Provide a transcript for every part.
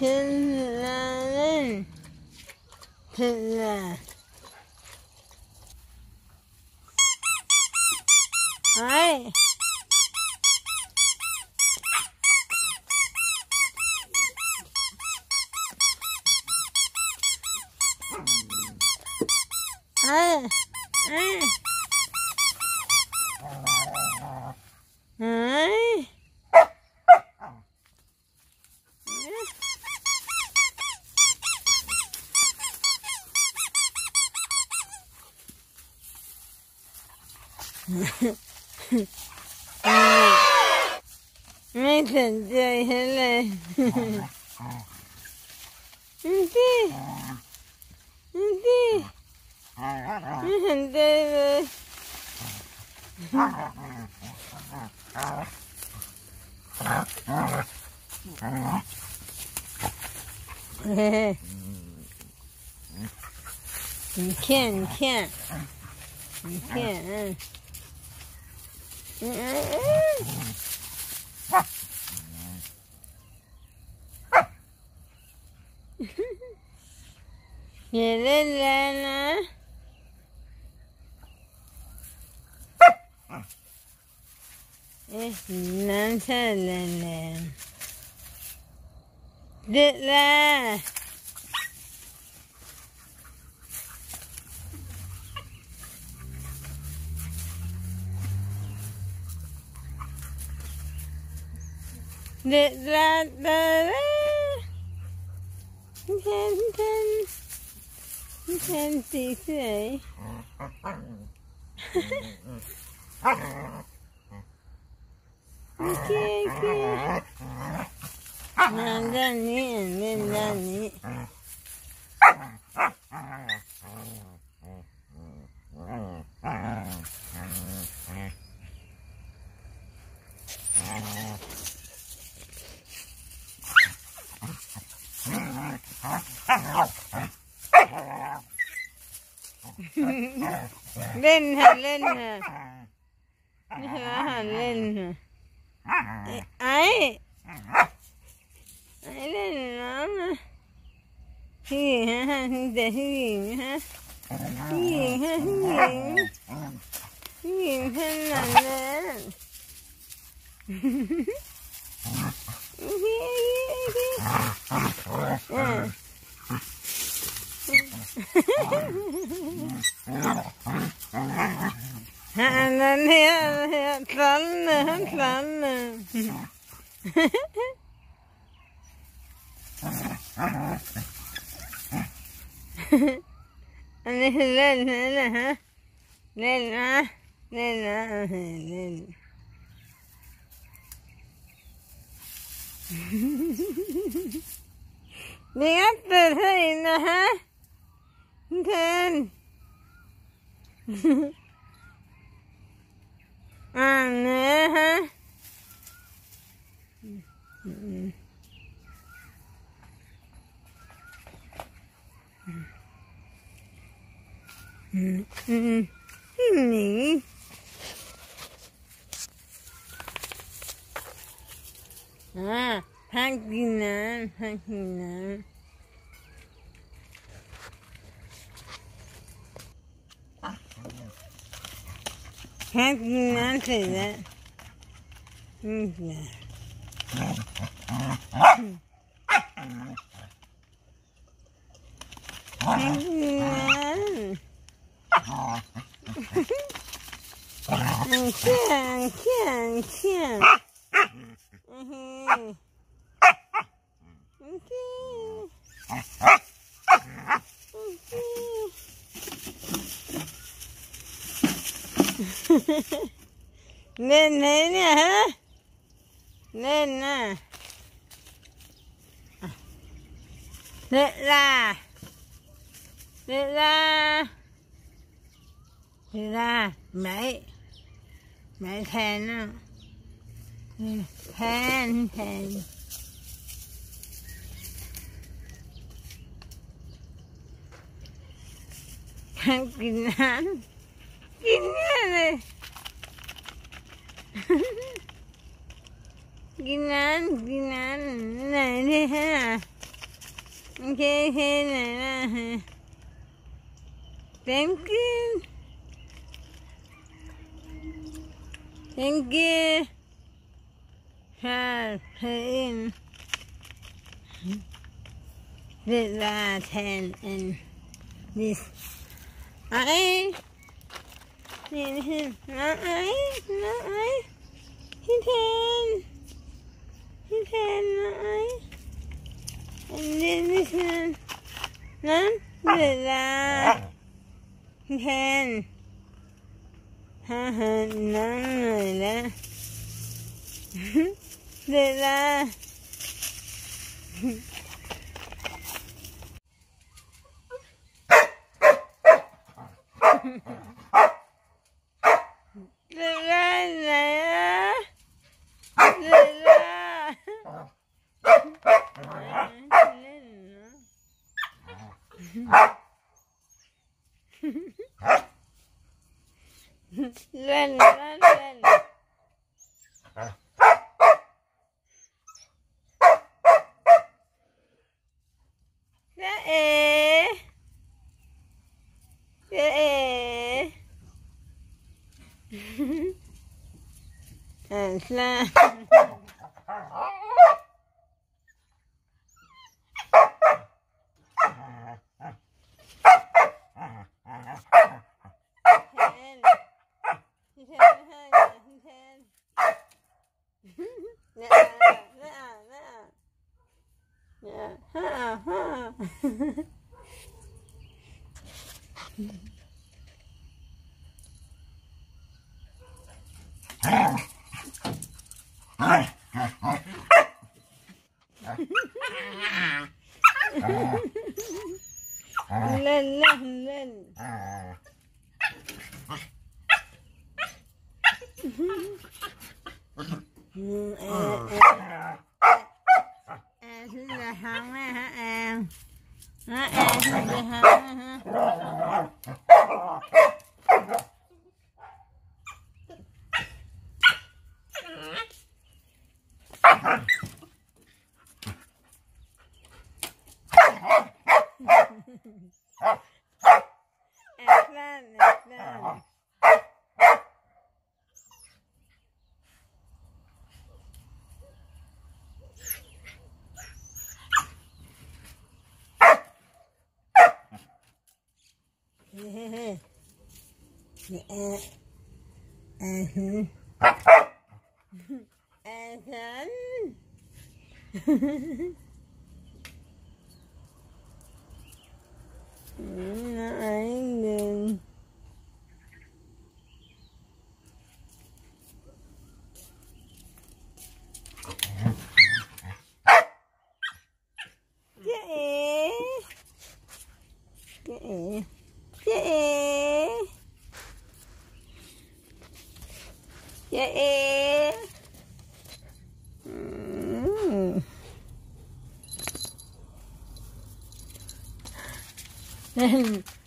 ขึ้นมาเล่นขึ้นมาไอ้ไม่สนใจฉันเลยนี่ไม่สนใจเลยแค่อย่าเล่นแรงนะน้ำใช่แรงเด็ดละเด็ดละเด็ดละแทนสีสวยโอเคมาด้านนี้เล่นด้านนี้เล่นค่ะนี่คืออาหารเล่นค่ะไอ้เล่นน้ำนะพี่หญิงฮะเด็กพี่หญิงฮะพี่หญิงขนาดนั้นนั่นเนี่ยสั่นอันนี้เล่นนะฮะเล่นนะเล่นนี่ก็เปิดให้นะฮะเทนเนื้อฮะนี่พักกินน้ำพักกินน้ำเสร็จแล้วเล่นไหนเนี่ยฮะเล่นนะเล่นละไม่แทนนะแทนกินน้ำกินเนี่ยเลยกินน้ำไหนดิฮะ Okay, thank you. Thank you for putting the last hand in this. I need him. Not I. He can, not I. And then this one. None. The last hand. None rồi đó. Đây là đây là này á. Đây là lên. Là lên. Xin là không á hả em? Xin là không hả?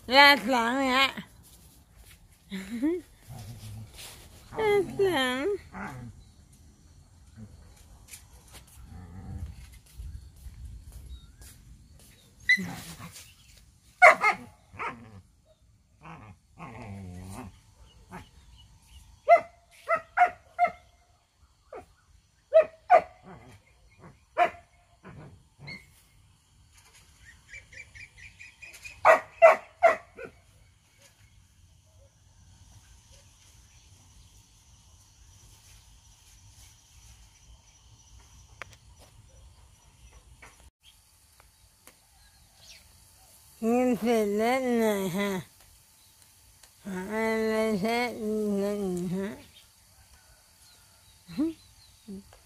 Ra lặng ạ. Ra lặng. Nhưng phải lên này hả? Lên hết lên hả?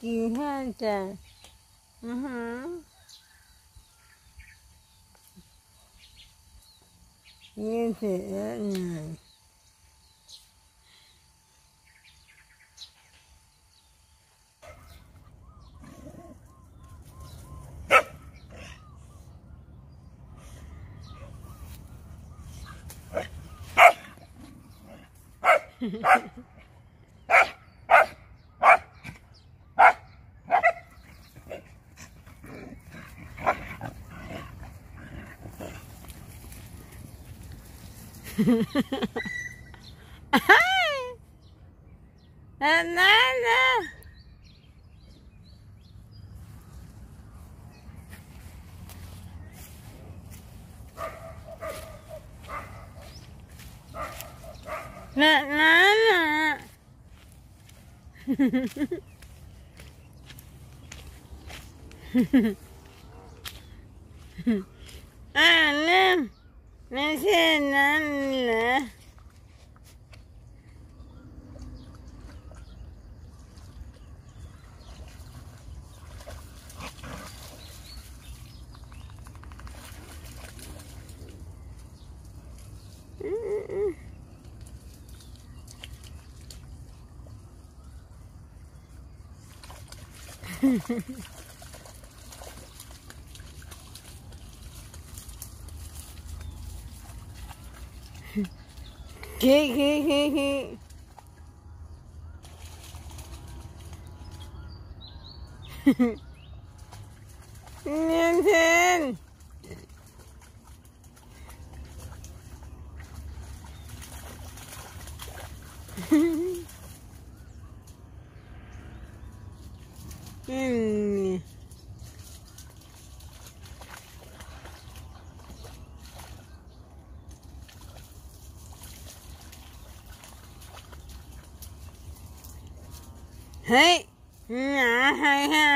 Chị hai trời. Nhưng phải lên này. นั่นนะนั่นนะนั่นไม่ใช่นั่นเหรอขี้เนียนเทนเฮ้ยหนาหายหา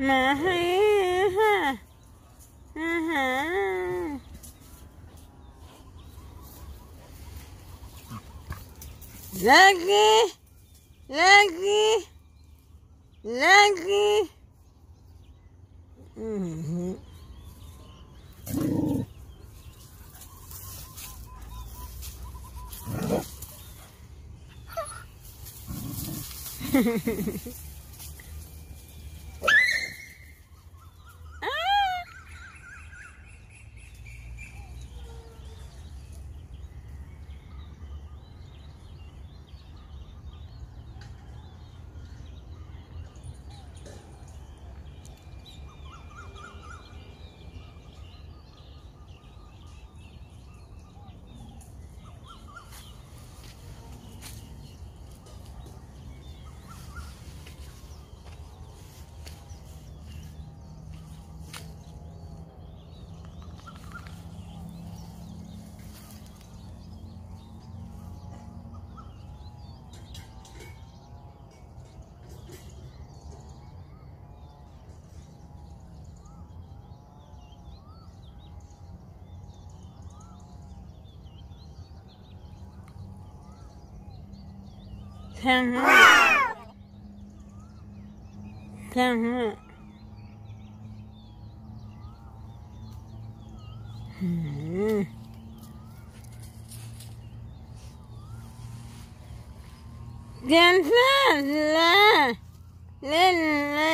หมาให้ฮ่าฮ่าLucky Lucky Lucky ช่างห้าช่างห้าเดินเล่นเล่น